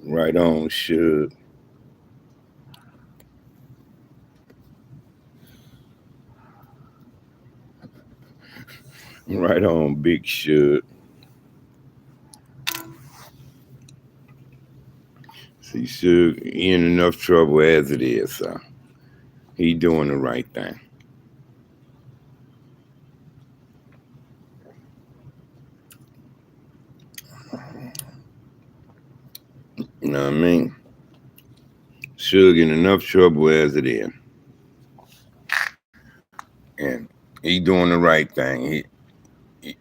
Right on, Suge. Right on, Big Suge. See, Suge, he in enough trouble as it is, so he doing the right thing. You know what I mean? Suge in enough trouble as it is, and he doing the right thing.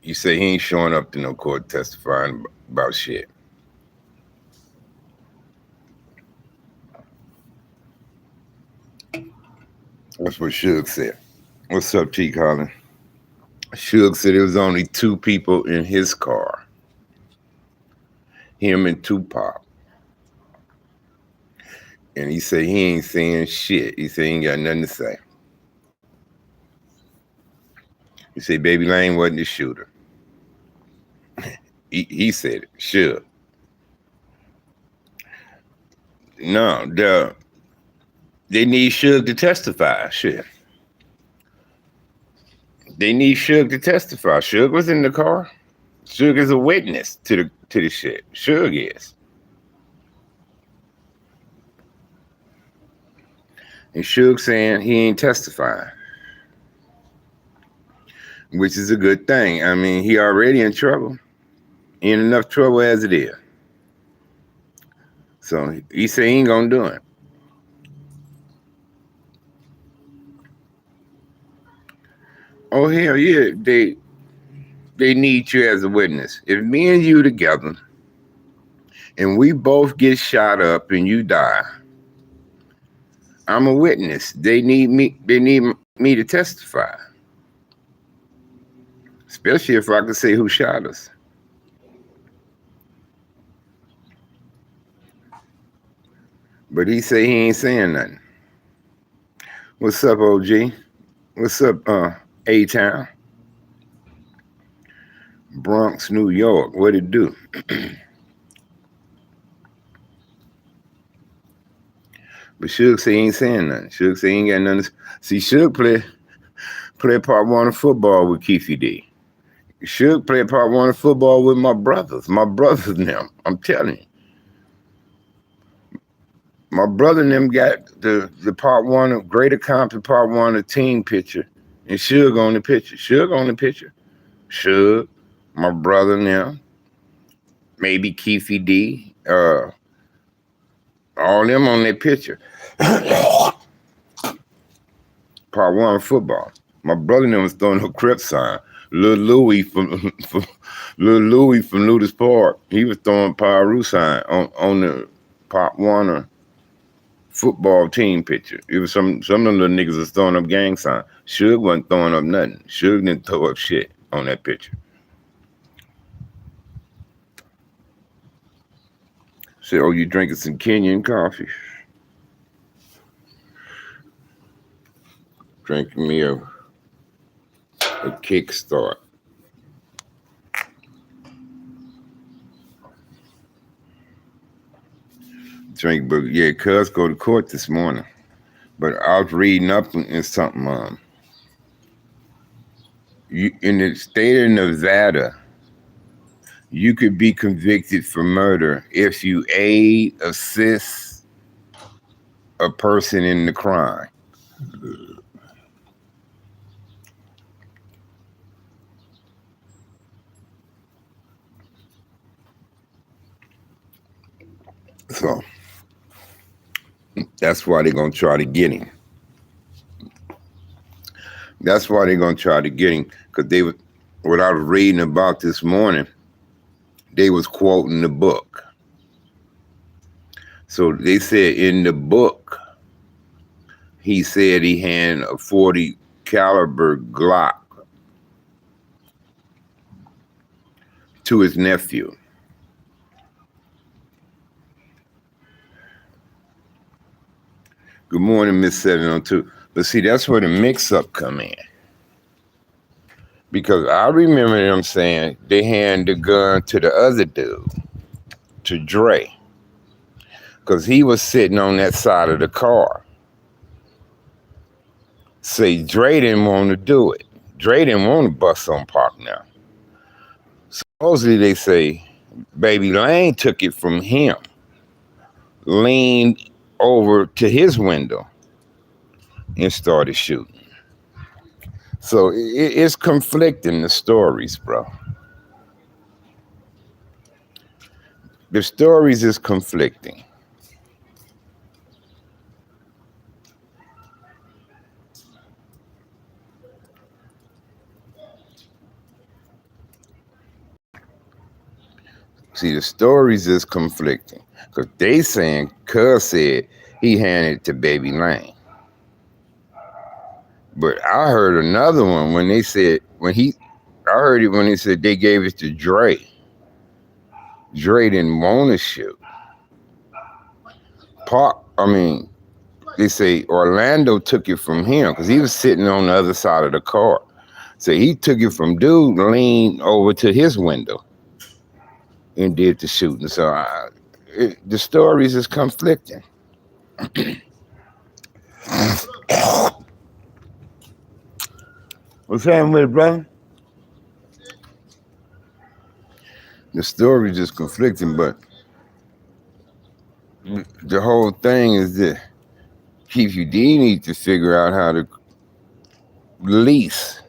You say he ain't showing up to no court testifying about shit. That's what Suge said. What's up, T. Colin? Suge said there was only two people in his car, him and Tupac. And he said he ain't saying shit. He said he ain't got nothing to say. He said Baby Lane wasn't the shooter. He said it. Sure. No, they need Suge to testify. Shit. They need Suge to testify. Suge was in the car. Suge is a witness to the shit. Suge is. And Suge saying he ain't testifying, which is a good thing. I mean, he already in trouble. In enough trouble as it is. So he said he ain't gonna do it. Oh hell yeah, they need you as a witness. If me and you together and we both get shot up and you die, I'm a witness. They need me to testify. Especially if I could say who shot us. But he say he ain't saying nothing. What's up, OG? What's up, A-Town? Bronx, New York. What it do? But Suge say he ain't saying nothing. Suge say he ain't got nothing. See, Suge play part one of football with Keefe D. Suge play part one of football with my brothers. My brothers now. I'm telling you. My brother and them got the part one of Greater Compton part one of team picture. And Suge on the picture. Suge on the picture. Suge, my brother now. Maybe Keefe D. All them on that picture. Part one of football. My brother and them was throwing a Crip sign. Lil Louis from Ludus Park. He was throwing Pyru sign on the part one of football team picture. It was some of them little niggas was throwing up gang sign. Suge wasn't throwing up nothing. Suge didn't throw up shit on that picture. Said, oh, you drinking some Kenyan coffee? Drinking me a kickstart. Drink, but yeah, cuz go to court this morning. But I was reading up in something. You in the state of Nevada, you could be convicted for murder if you aid, assist a person in the crime. So that's why they're gonna try to get him. That's why they're gonna try to get him, because they was what I was reading about this morning. They was quoting the book. So they said in the book, he said he had a 40 caliber Glock to his nephew. Good morning, Miss 702. But see, that's where the mix-up come in. Because I remember them saying they hand the gun to the other dude, to Dre. because he was sitting on that side of the car. Say Dre didn't want to do it. Dre didn't want to bust on Pac now. Supposedly they say Baby Lane took it from him, leaned over to his window, and started shooting. So it's conflicting, the stories, bro. The stories is conflicting. See, the stories is conflicting. Because they saying Cuz said he handed it to Baby Lane. But I heard another one when they said, I heard it when they said they gave it to Dre. Dre didn't want to shoot. They say Orlando took it from him because he was sitting on the other side of the car. So he took it from dude, leaned over to his window and did the shooting. So the stories is conflicting. What's happening with it, brother? The stories is conflicting, but the whole thing is that Keefe needs to figure out how to least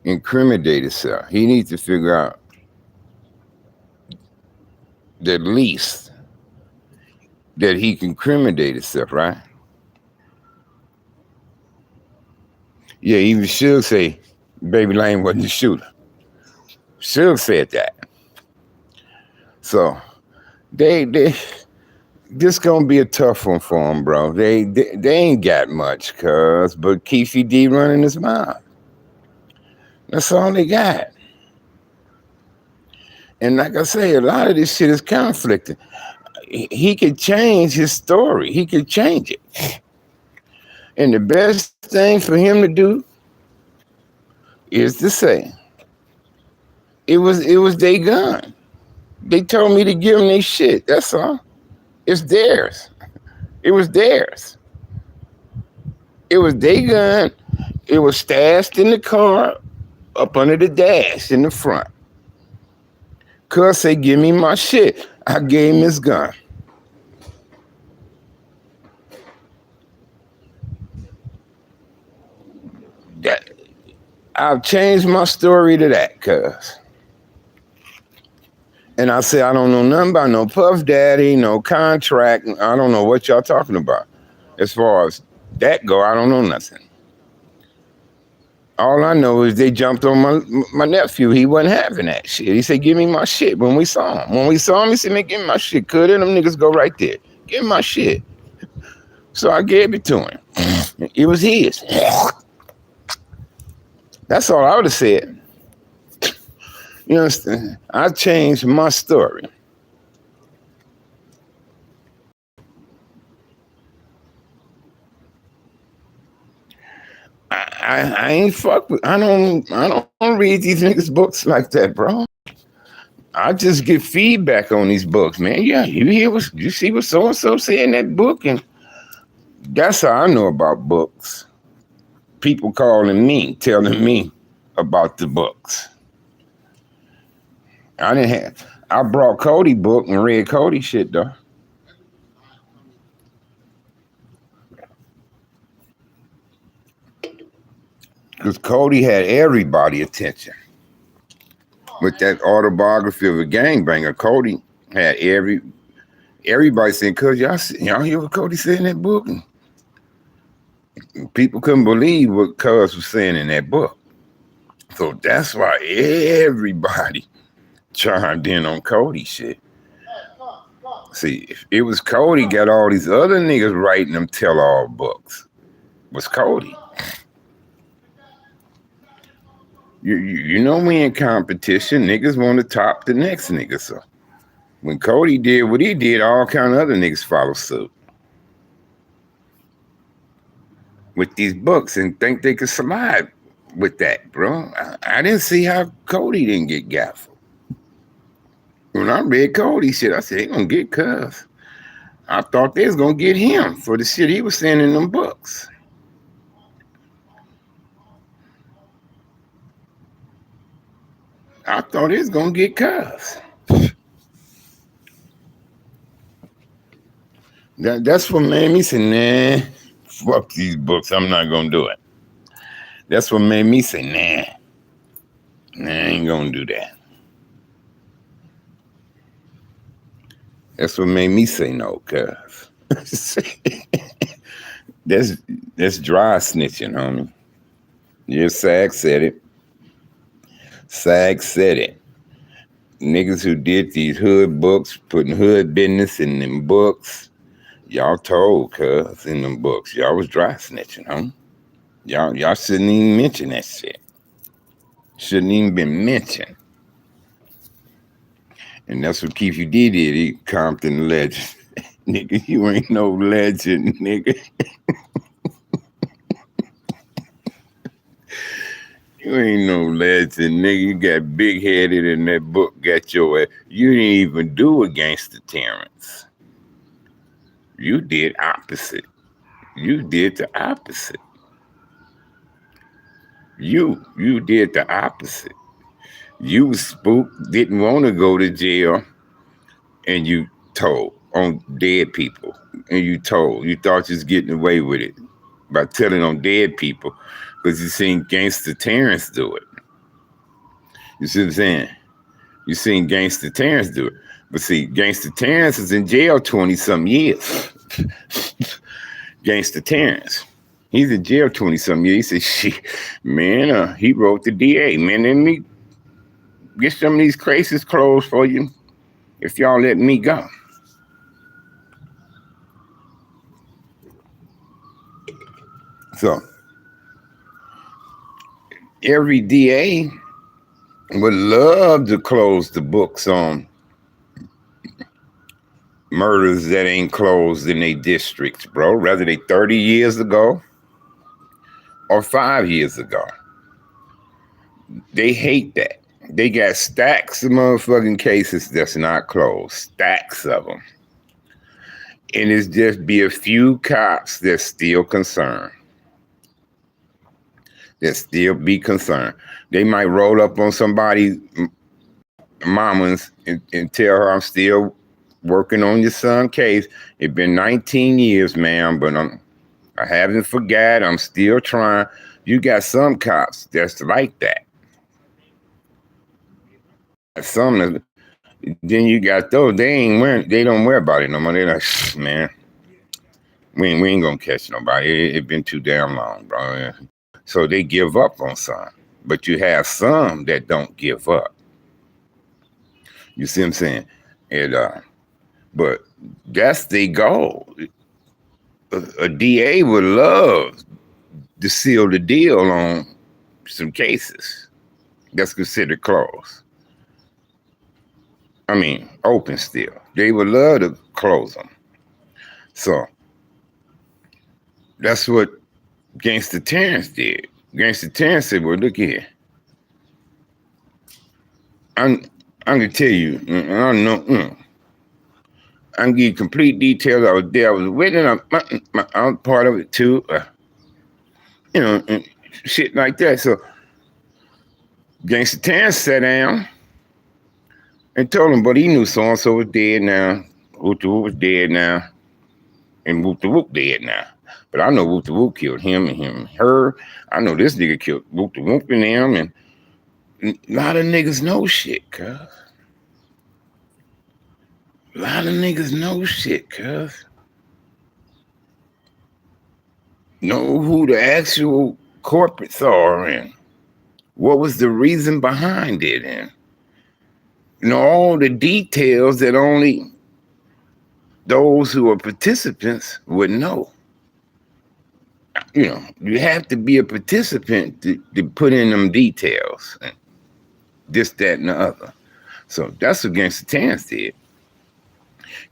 incriminate himself. He needs to figure out the least that he can incriminate himself, right? Yeah, even Suge say Baby Lane wasn't the shooter. Suge said that. So this gonna be a tough one for him, bro. They ain't got much, but Keefe D running his mouth. That's all they got. And like I say, a lot of this shit is conflicting. He could change his story. He could change it. And the best thing for him to do is to say, it was their gun. They told me to give them their shit. That's all. It's theirs. It was theirs. It was their gun. It was stashed in the car up under the dash in the front. Cuz say, give me my shit. I gave him his gun. I've changed my story to that, cuz. And I say, I don't know nothing about no Puff Daddy, no contract. I don't know what y'all talking about. As far as that go, I don't know nothing. All I know is they jumped on my nephew. He wasn't having that shit. He said, give me my shit when we saw him. When we saw him, he said, man, give me my shit. Could them niggas go right there. Give me my shit. So I gave it to him. It was his. That's all I would have said. You understand? I changed my story. I ain't fuck with. I don't read these niggas' books like that, bro. I just get feedback on these books, man. Yeah, you see what so and so said in that book, and that's how I know about books. People calling me, telling me about the books. I brought Cody book and read Cody shit though. Because Cody had everybody attention. With that autobiography of a gangbanger, Cody had everybody saying, cuz y'all hear what Cody said in that book? And people couldn't believe what Cuz was saying in that book. So that's why everybody chimed in on Cody shit. See, if it was Cody got all these other niggas writing them tell-all books. It was Cody. You know we in competition. Niggas want to top the next nigga. So when Cody did what he did, all kind of other niggas follow suit with these books and think they could slide with that, bro. I didn't see how Cody didn't get gaffled. When I read Cody shit, I said, they gonna get Cuz. I thought they was gonna get him for the shit he was saying in them books. I thought he was gonna get Cuz. That's what made me say, nah, fuck these books. I'm not gonna do it. That's what made me say, nah, I ain't gonna do that. That's what made me say no, Cuz. that's dry snitching, homie. Yeah, Sag said it. Sag said it. Niggas who did these hood books, putting hood business in them books, y'all told Cuz in them books. Y'all was dry snitching, huh? Y'all shouldn't even mention that shit. Shouldn't even been mentioned. And that's what Keefe did. He Compton legend. Nigga, you ain't no legend, nigga. You ain't no legend, nigga. You got big-headed in that book, got your ass. You didn't even do a gangster Terrence. You did opposite. You did the opposite. You did the opposite. You was spooked, didn't want to go to jail, and you told on dead people. And you told. You thought you was getting away with it by telling on dead people because you seen gangster Terrence do it. You see what I'm saying? You seen gangster Terrence do it. But see, gangster Terrence is in jail 20-some years. Gangster Terrence. He's in jail 20-some years. He said, shit, man, he wrote the DA. Man, let me get some of these cases closed for you if y'all let me go. So, every DA would love to close the books on murders that ain't closed in their districts, bro. Whether they 30 years ago or 5 years ago. They hate that. They got stacks of motherfucking cases that's not closed. Stacks of them. And it's just be a few cops that's still concerned. That still be concerned. They might roll up on somebody's mama's and tell her, I'm still working on your son's case. It's been 19 years, ma'am, but I haven't forgot. I'm still trying. You got some cops that's like that. Some, then you got those, they don't worry about it no more. They're like, man, we ain't gonna catch nobody. It's been too damn long, bro. So they give up on some. But you have some that don't give up. You see what I'm saying? And but that's their goal. A DA would love to seal the deal on some cases that's considered closed. I mean, open still. They would love to close them. So that's what Gangster Terrence did. Gangster Terrence said, well, look here. I'm gonna tell you, I don't know. I can give you complete details. I was there. I was with it. I was part of it too. And shit like that. So Gangster Terrence sat down and told him, but he knew so-and-so was dead now. Whoop the Whoop was dead now. And Whoop the Whoop dead now. But I know Whoop the Whoop killed him and her. I know this nigga killed Whoop the Whoop and them. And a lot of niggas know shit, cuz. A lot of niggas know shit, cuz. Know who the actual corporates are and what was the reason behind it and all the details that only those who are participants would know. You have to be a participant to put in them details and this, that, and the other. So that's what Gangster Terrence did.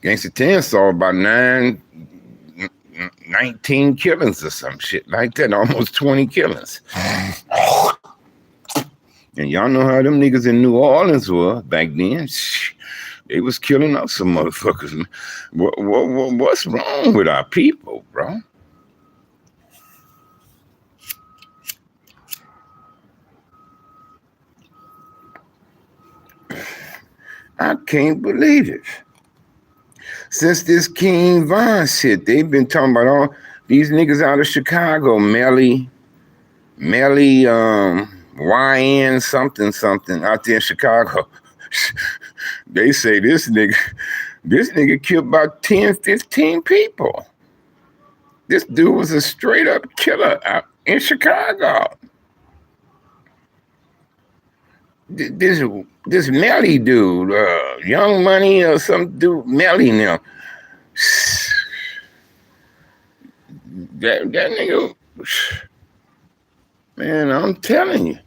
Gangster Terrence saw about 19 killings or some shit like that, almost 20 killings. And y'all know how them niggas in New Orleans were back then. They was killing up some motherfuckers. What's wrong with our people, bro? I can't believe it. Since this King Von shit, they've been talking about all these niggas out of Chicago, Melly, YN something out there in Chicago. They say this nigga killed about 10, 15 people. This dude was a straight up killer out in Chicago. This Melly dude, Young Money or some dude, Melly now. That nigga, man, I'm telling you.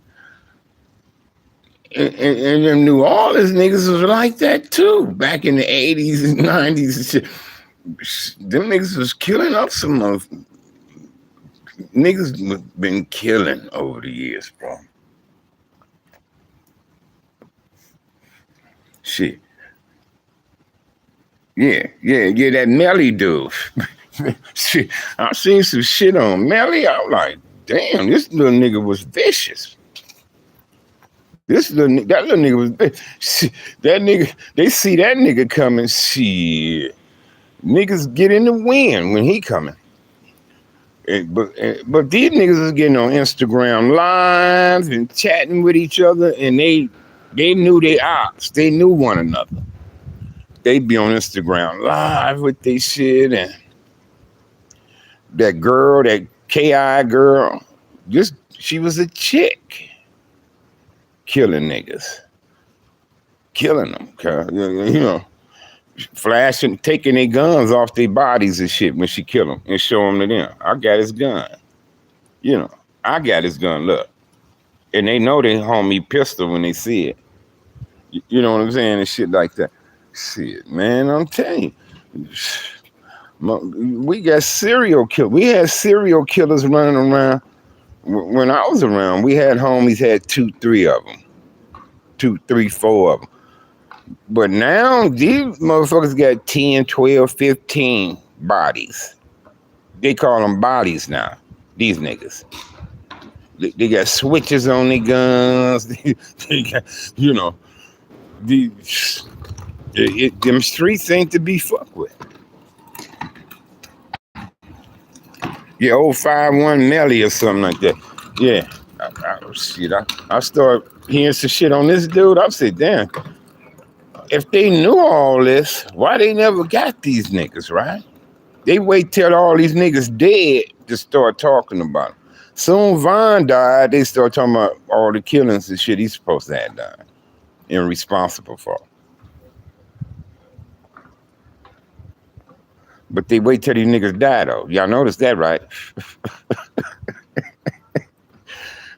And them New Orleans niggas was like that too, back in the 80s and 90s and shit. Them niggas was killing up some of niggas been killing over the years, bro. Shit. Yeah, that Melly dude. Shit, I seen some shit on Melly. I'm like, damn, this little nigga was vicious. That little nigga was vicious. That nigga, they see that nigga coming, shit. Niggas get in the wind when he coming. But these niggas is getting on Instagram live and chatting with each other, and they knew they ops. They knew one another. They'd be on Instagram live with they shit, and that girl, that KI girl, she was a chick. Killing niggas. Killing them. You know, flashing, taking their guns off their bodies and shit when she kill them and show them to them. I got his gun. You know, I got his gun, look. And they know they homie pistol when they see it. You know what I'm saying? And shit like that. Shit, man, I'm telling you. We got serial killers. We had serial killers running around. When I was around, we had homies had 2, 3 of them. 2, 3, 4 of them. But now, these motherfuckers got 10, 12, 15 bodies. They call them bodies now, these niggas. They got switches on their guns. They got, you know, them streets ain't to be fucked with. Yeah, old 5-1 Melly or something like that. Yeah. I start hearing some shit on this dude. I said, damn, if they knew all this, why they never got these niggas, right? They wait till all these niggas dead to start talking about them. Soon Von died, they start talking about all the killings and shit he's supposed to have done and responsible for. But they wait till these niggas die, though. Y'all notice that, right?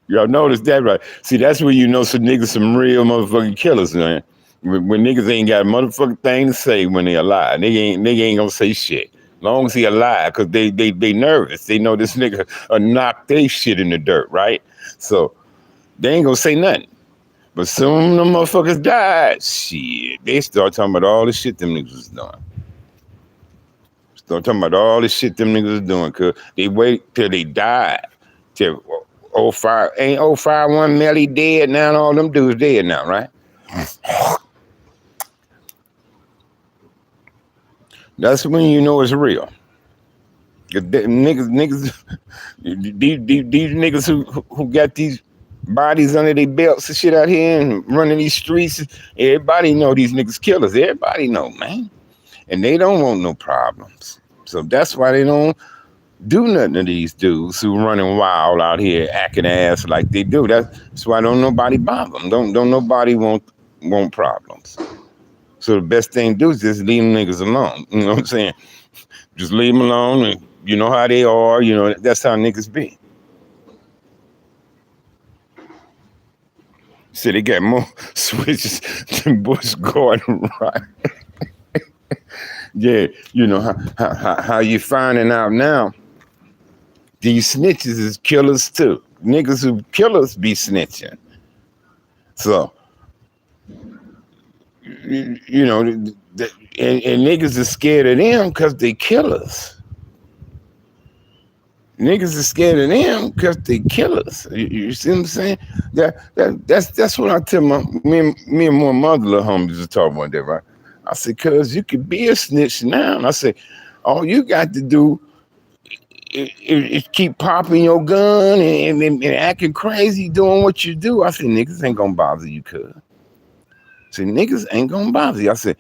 Y'all notice that, right? See, that's when you know some niggas, some real motherfucking killers, man. When niggas ain't got a motherfucking thing to say when they alive. They ain't gonna say shit. Long as he alive, because they nervous. They know this nigga knock they shit in the dirt, right? So they ain't gonna say nothing. But soon them motherfuckers died, shit, they start talking about all the shit them niggas was doing. Start talking about all the shit them niggas was doing, cause they wait till they died. Till 5-1 Melly dead now, and all them dudes dead now, right? That's when you know it's real. Niggas, these niggas who got these bodies under their belts and shit out here and running these streets, everybody know these niggas killers. Everybody know, man. And they don't want no problems. So that's why they don't do nothing to these dudes who running wild out here acting ass like they do. That's why don't nobody bother them. Don't nobody want problems. So the best thing to do is just leave them niggas alone. You know what I'm saying? Just leave them alone, and you know how they are. You know, that's how niggas be. So they got more switches than Bush Gordon, right? Yeah, you know how you finding out now? These snitches is killers too. Niggas who killers be snitching. So you know, and niggas are scared of them because they killers. Niggas are scared of them because they killers. You see what I'm saying? That's what I tell me and my mother little homies to talk about that, right? I said, cuz you could be a snitch now. And I said, all you got to do is keep popping your gun and acting crazy, doing what you do. I said, niggas ain't gonna bother you, cuz. I said, niggas ain't gonna bother you. I said,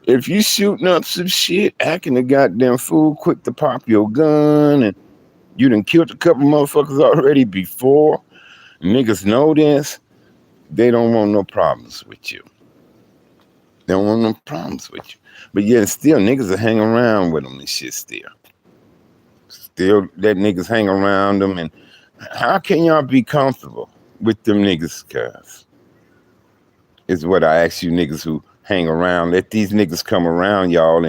if you shooting up some shit, acting a goddamn fool, quick to pop your gun, and you done killed a couple motherfuckers already before, niggas know this, they don't want no problems with you. They don't want no problems with you. But yet still niggas are hanging around with them and shit still. Still let niggas hang around them, and how can y'all be comfortable with them niggas, cuz? Is what I ask you niggas who hang around. Let these niggas come around y'all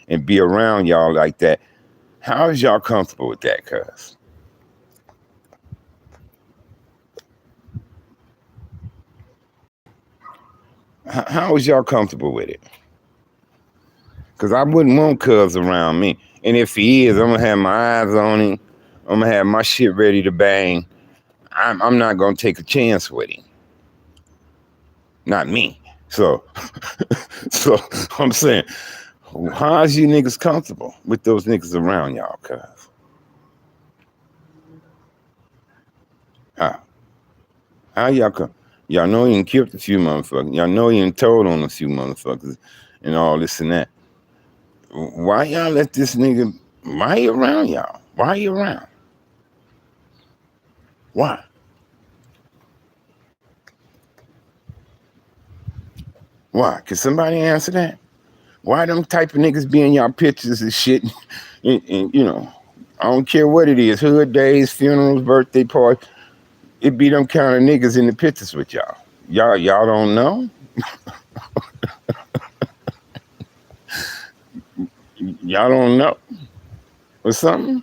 and be around y'all like that. How is y'all comfortable with that, cuz? How is y'all comfortable with it? Because I wouldn't want cuz around me. And if he is, I'm going to have my eyes on him. I'm going to have my shit ready to bang. I'm not going to take a chance with him. Not me. So, so I'm saying, how is you niggas comfortable with those niggas around y'all, cuz? How y'all come? Y'all know he done killed a few motherfuckers. Y'all know he done told on a few motherfuckers and all this and that. Why y'all let this nigga, why he around y'all? Why he around? Why? Why? Can somebody answer that? Why them type of niggas be in y'all pictures and shit? And, you know, I don't care what it is, hood days, funerals, birthday parties. It be them kind of niggas in the pictures with y'all. Y'all don't know? Y'all don't know? Or something?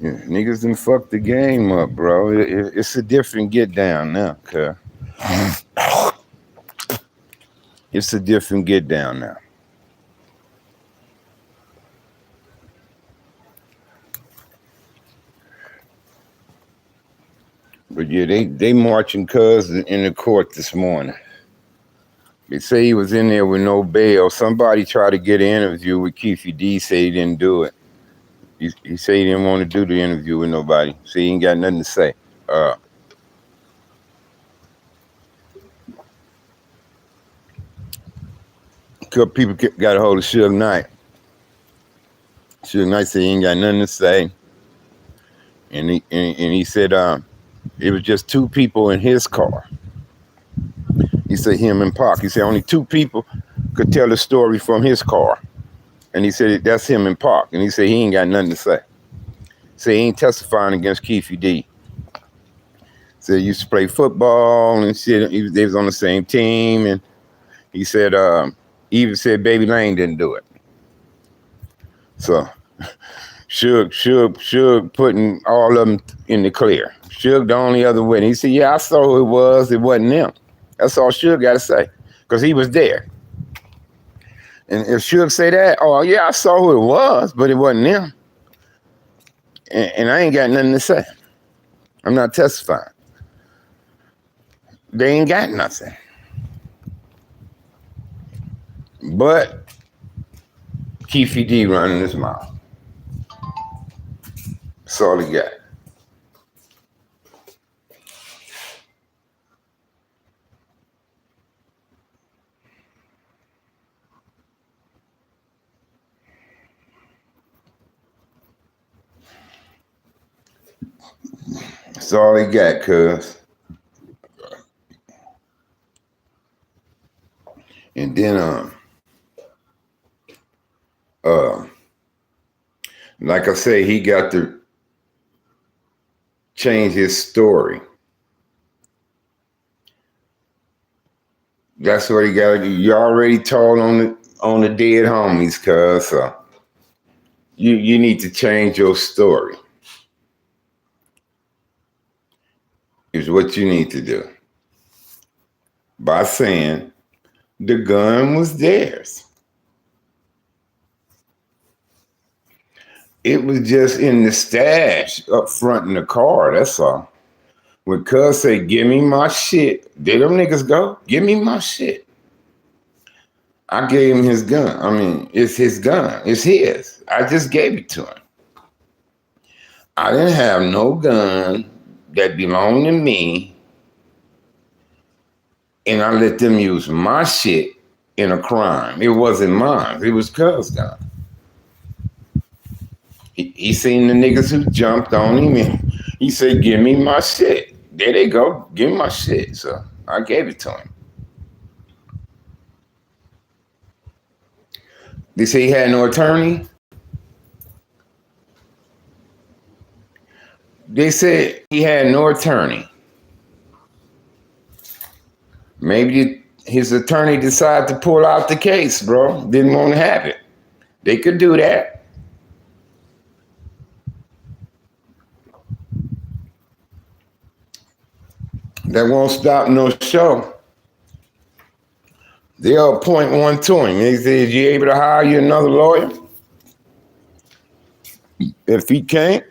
Yeah, niggas done fucked the game up, bro. It's a different get down now, cuz. It's a different get down now. But yeah, they marching cuz in the court this morning. They say he was in there with no bail. Somebody tried to get an interview with Keefe D, say he didn't do it. He said he didn't want to do the interview with nobody. So he ain't got nothing to say. A couple people got a hold of Suge Knight. Suge Knight said he ain't got nothing to say. And he said it was just two people in his car. He said him and Pac. He said only two people could tell the story from his car. And he said that's him and Pac. And he said he ain't got nothing to say. Said he ain't testifying against Keefe D. Said he used to play football and shit. They was on the same team. And he said he even said Baby Lane didn't do it. So Suge putting all of them in the clear. Suge the only other witness. He said, yeah, I saw who it was. It wasn't them. That's all Suge got to say. Because he was there. And if Suge say that, oh, yeah, I saw who it was, but it wasn't them. And I ain't got nothing to say. I'm not testifying. They ain't got nothing. But Keefe D running his mouth. That's all he got. That's all he got, cuz. And then uh Like I say, he got to change his story. That's what he got to do. You already told on the dead homies, cuz you need to change your story. Is what you need to do. By saying the gun was theirs. It was just in the stash up front in the car, that's all. When cuz say, give me my shit, there them niggas go, give me my shit. I gave him his gun. I mean, it's his gun. It's his. I just gave it to him. I didn't have no gun that belonged to me, and I let them use my shit in a crime. It wasn't mine. It was cuz gun. He seen the niggas who jumped on him, and he said, give me my shit. There they go. Give me my shit. So I gave it to him. They say he had no attorney. They said he had no attorney. Maybe his attorney decided to pull out the case, bro. Didn't want to have it. They could do that. That won't stop no show. They'll appoint one to him. He says, you able to hire you another lawyer? If he can't,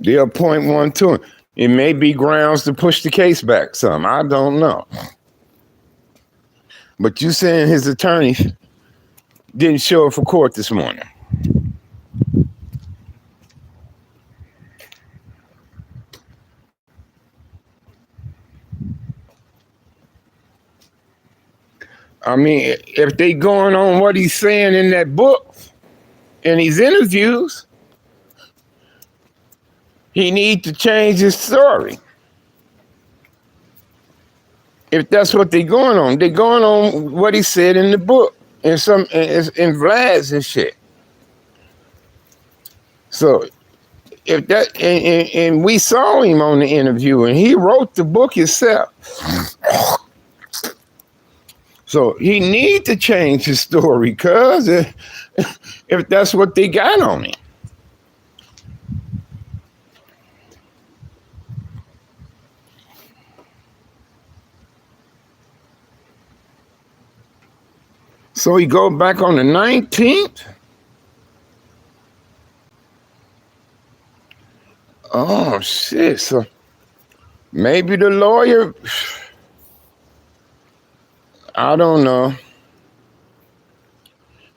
they'll appoint one to him. It may be grounds to push the case back some. I don't know. But you saying his attorney didn't show up for court this morning. I mean, if they going on what he's saying in that book, in these interviews, he need to change his story. If that's what they're going on what he said in the book, in Vlad's and shit. So if that, and we saw him on the interview, and he wrote the book himself. So he need to change his story, cuz if that's what they got on him. So he go back on the 19th? Oh, shit. So maybe the lawyer, I don't know.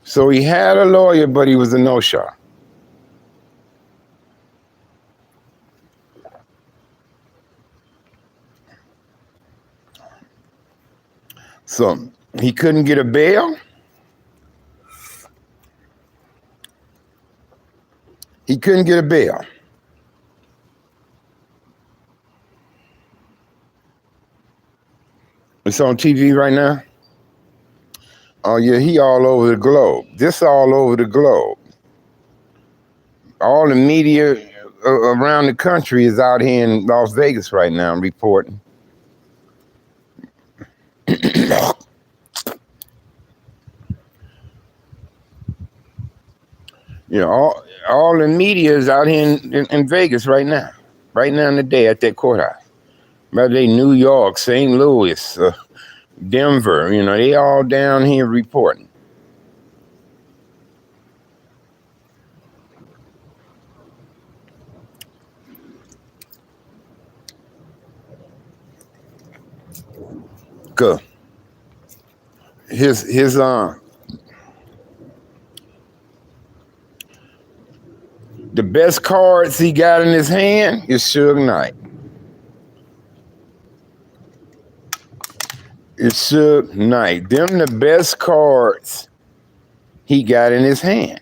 So he had a lawyer, but he was a no-show. So he couldn't get a bail? He couldn't get a bail. It's on TV right now? Oh, yeah, he all over the globe. This all over the globe. All the media around the country is out here in Las Vegas right now reporting. You know, all the media is out here in Vegas right now in the day at that courthouse. Whether they New York, St. Louis, Denver, you know, they all down here reporting. Good. His the best cards he got in his hand is Suge Knight. It's Suge Knight. Them the best cards he got in his hand.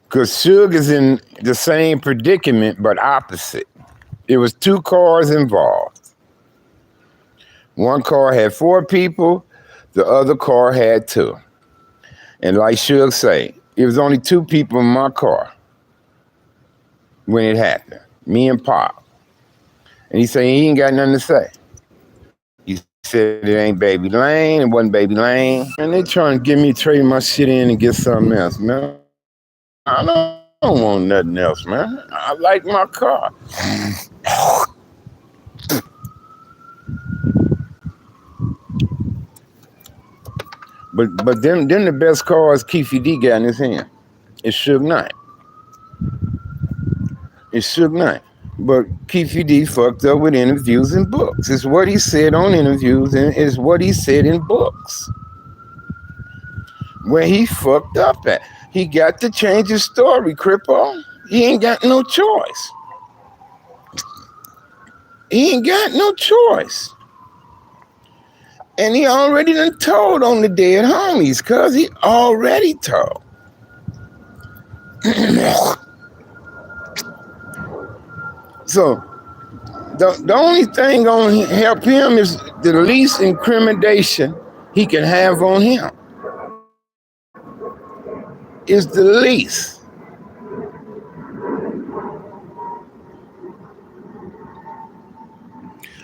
Because Suge is in the same predicament, but opposite. It was two cars involved. One car had 4 people, the other car had 2. And like Suge say, it was only two people in my car when it happened, me and Pop. And he said he ain't got nothing to say. He said it ain't Baby Lane, it wasn't Baby Lane. And they trying to get me to trade my shit in and get something else, man. I don't want nothing else, man. I like my car. But then the best cars Keefe D got in his hand. It's Suge Knight. It's Suge Knight. But Keefe D fucked up with interviews and books. It's what he said on interviews and it's what he said in books. Where he fucked up at. He got to change his story, Crippo. He ain't got no choice. He ain't got no choice. And he already done told on the dead homies, cuz he already told. So the only thing gonna help him is the least incrimination he can have on him. Is the least.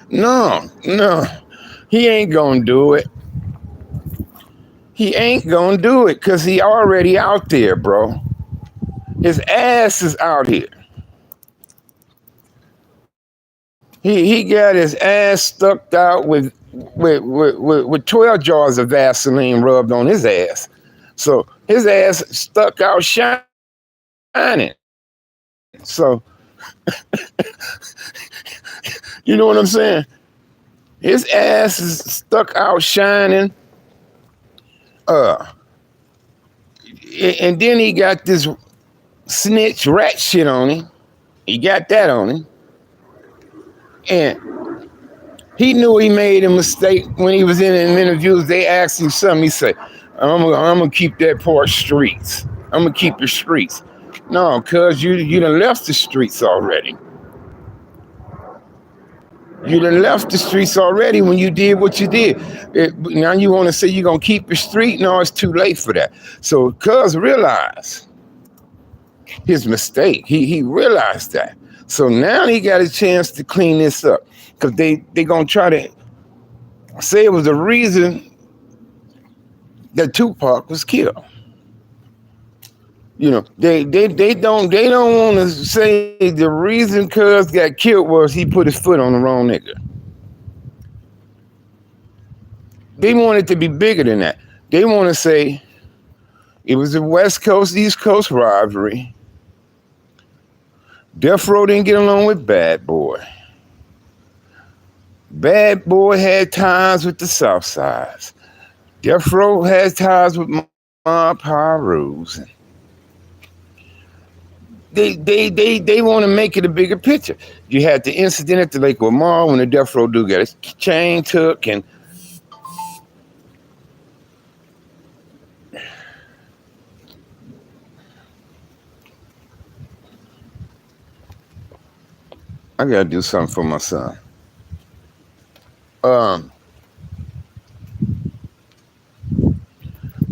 No. He ain't gonna do it. He ain't gonna do it because he already out there, bro. His ass is out here. He got his ass stuck out with 12 jars of Vaseline rubbed on his ass. So his ass stuck out shining. So you know what I'm saying? His ass is stuck out shining. And then he got this snitch rat shit on him. He got that on him. And he knew he made a mistake when he was in interviews. They asked him something. He said, I'm gonna keep that part streets. I'm gonna keep the streets. No, cuz you done left the streets already. You done left the streets already when you did what you did. Now you want to say you're gonna keep the street? No, it's too late for that. So cuz realized his mistake. He realized that. So now he got a chance to clean this up. Because they gonna try to say it was the reason that Tupac was killed. You know, they don't want to say the reason Cuz got killed was he put his foot on the wrong nigga. They want it to be bigger than that. They want to say it was a West Coast, East Coast rivalry. Death Row didn't get along with Bad Boy. Bad Boy had ties with the South Sides. Death Row has ties with Mob Pirus. They want to make it a bigger picture. You had the incident at the Lake Lamar when the Death Row dude got his chain took, and I gotta do something for my son.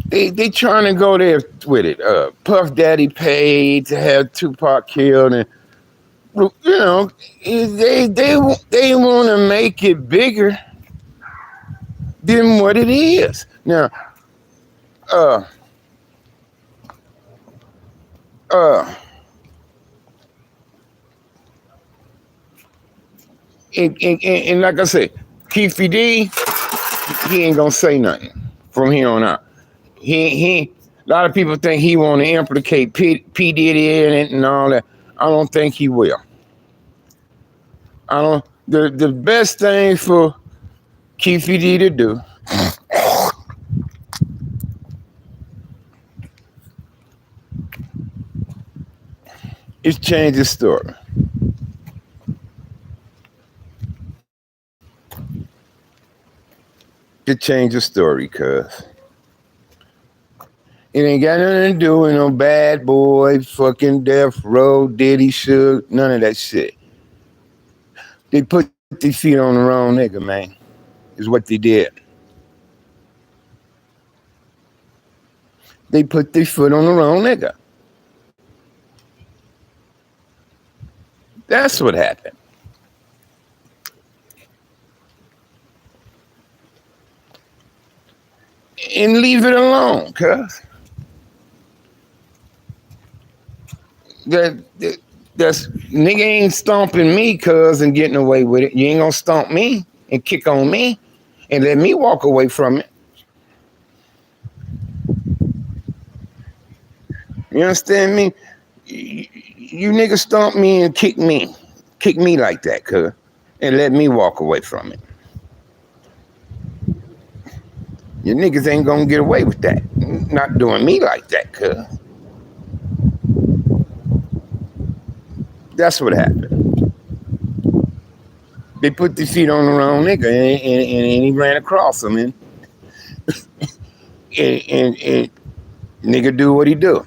They trying to go there with it. Puff Daddy paid to have Tupac killed, and you know they want to make it bigger than what it is. Now, and like I said, Keefe D, he ain't gonna say nothing from here on out. He a lot of people think he want to implicate P Diddy in it and all that. I don't think he will. I don't. The best thing for Keefe D to do is change the story. To change the story, cuz it ain't got nothing to do with no Bad Boy, fucking Death Row, Diddy, Suge, none of that shit. They put their feet on the wrong nigga, man. Is what they did. They put their foot on the wrong nigga. That's what happened. And leave it alone, cuz. That's nigga ain't stomping me, cuz, and getting away with it. You ain't gonna stomp me and kick on me and let me walk away from it. You understand me? You niggas stomp me and kick me like that, cuz, and let me walk away from it. You niggas ain't gonna get away with that. Not doing me like that, cuz. That's what happened. They put their feet on the wrong nigga and he ran across them and nigga do what he do.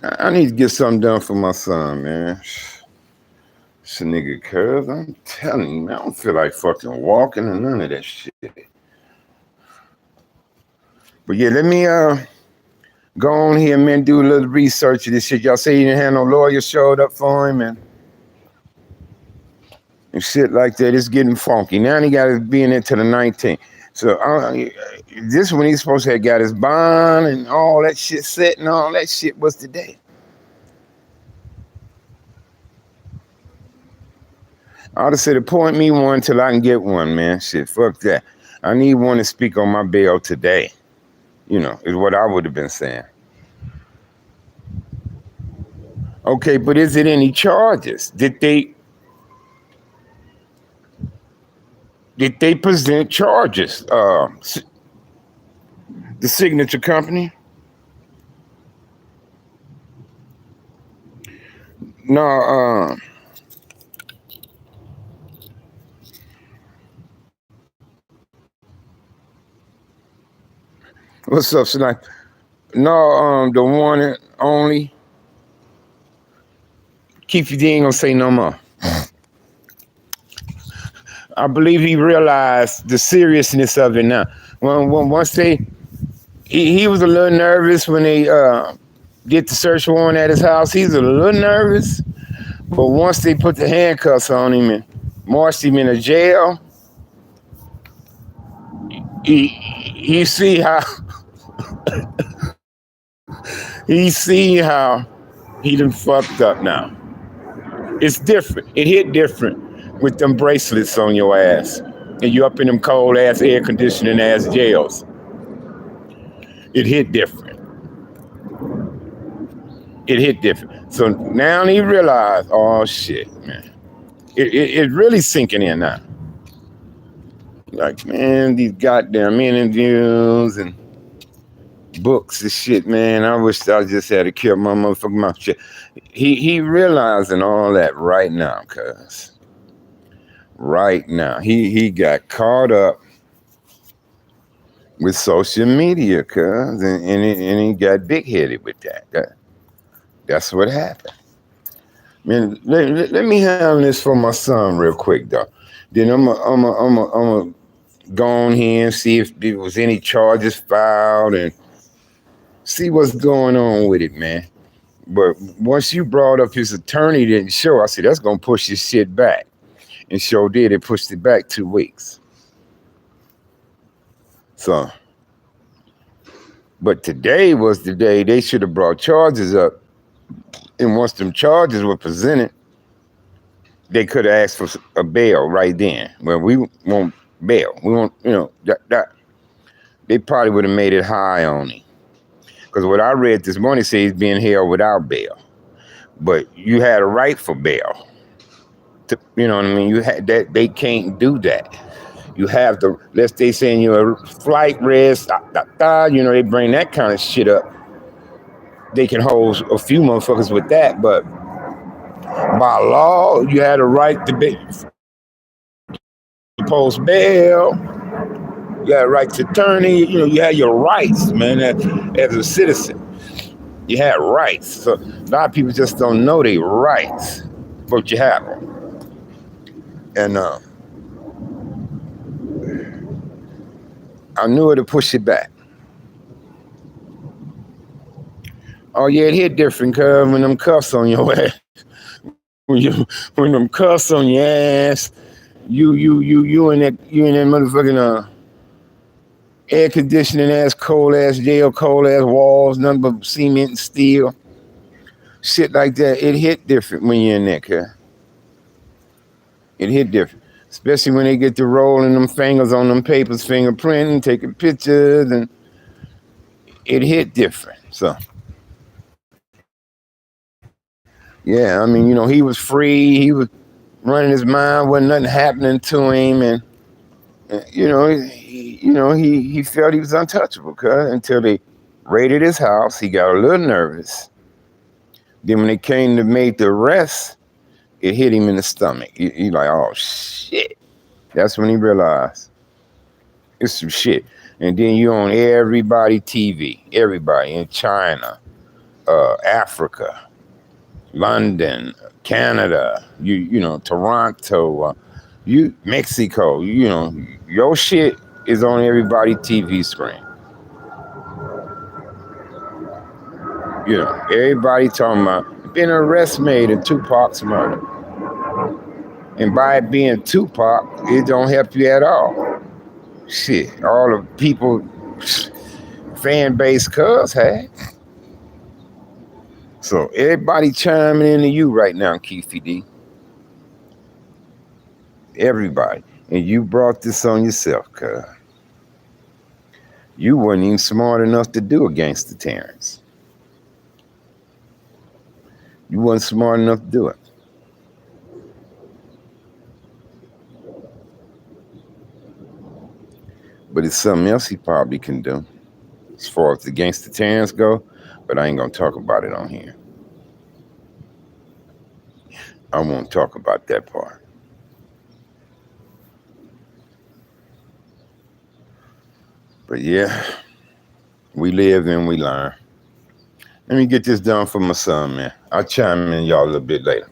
I need to get something done for my son, man. This nigga curves, I'm telling you, man, I don't feel like fucking walking or none of that shit. But yeah, let me go on here, man, do a little research of this shit. Y'all say he didn't have no lawyer showed up for him and shit like that. It's getting funky. Now he got to be in there to the 19th. So this when he's supposed to have got his bond and all that shit set and all that shit was today. I would have said appoint me one till I can get one, man. Shit, fuck that. I need one to speak on my bail today. You know, is what I would have been saying. Okay, but is it any charges? Did they present charges? The signature company? No, what's up, Snipe? No, the one and only. Keefe, you ain't gonna say no more. I believe he realized the seriousness of it now. Once he was a little nervous when they did the search warrant at his house. He's a little nervous, but once they put the handcuffs on him and marched him in a jail, he see how he done fucked up now. It's different. It hit different with them bracelets on your ass and you up in them cold ass air conditioning ass jails. It hit different. So now he realized, oh shit, man. It really sinking in now. Like, man, these goddamn interviews and books and shit, man. I wish I just had to kill my motherfucking mouth. Shit. He realizing all that right now, cuz. Right now. He got caught up with social media, cuz, and he got big-headed with that. That's what happened. Man, let me handle this for my son real quick, though. Then I'm gonna go on here and see if there was any charges filed and see what's going on with it, man. But once you brought up his attorney didn't show, I said, that's gonna push this shit back. And sure did, it pushed it back 2 weeks. So, but today was the day they should have brought charges up. And once them charges were presented, they could have asked for a bail right then. Well, we want bail. We want, that they probably would have made it high on him. Because what I read this morning says he's being held without bail. But you had a right for bail. You know what I mean? You had that. They can't do that. You have to, let's say saying you're a flight risk, they bring that kind of shit up. They can hold a few motherfuckers with that, but by law, you had a right to post bail. You had a right to attorney. You had your rights, man, as a citizen. You had rights. So a lot of people just don't know their rights, but you have them. And I knew it to push it back. Oh yeah, it hit different, cuz when them cuffs on your ass, when them cuffs on your ass, you in that motherfucking air conditioning ass, cold ass jail, cold ass walls, nothing but cement and steel, shit like that. It hit different when you're in there, cuz. It hit different, especially when they get to rolling them fingers on them papers, fingerprinting, taking pictures, and it hit different. So yeah, I mean, he was free. He was running his mind. Wasn't nothing happening to him, and he felt he was untouchable. Cause until they raided his house, he got a little nervous. Then when they came to make the arrest, it hit him in the stomach. He like, oh shit. That's when he realized it's some shit. And then you on everybody TV, everybody in China, Africa, London, Canada, Toronto, Mexico, your shit is on everybody TV screen. Everybody talking about been an arrest made in Tupac's murder. And by it being Tupac, it don't help you at all. Shit, all the people, fan base cuz had. So everybody chiming into you right now, Keefe D. Everybody. And you brought this on yourself, cuz. You weren't even smart enough to do against the Terrence. You weren't smart enough to do it. But it's something else he probably can do as far as against the Terrence go, but I ain't gonna talk about it on here. I won't talk about that part. But yeah, we live and we learn. Let me get this done for my son, man. I'll chime in y'all a little bit later.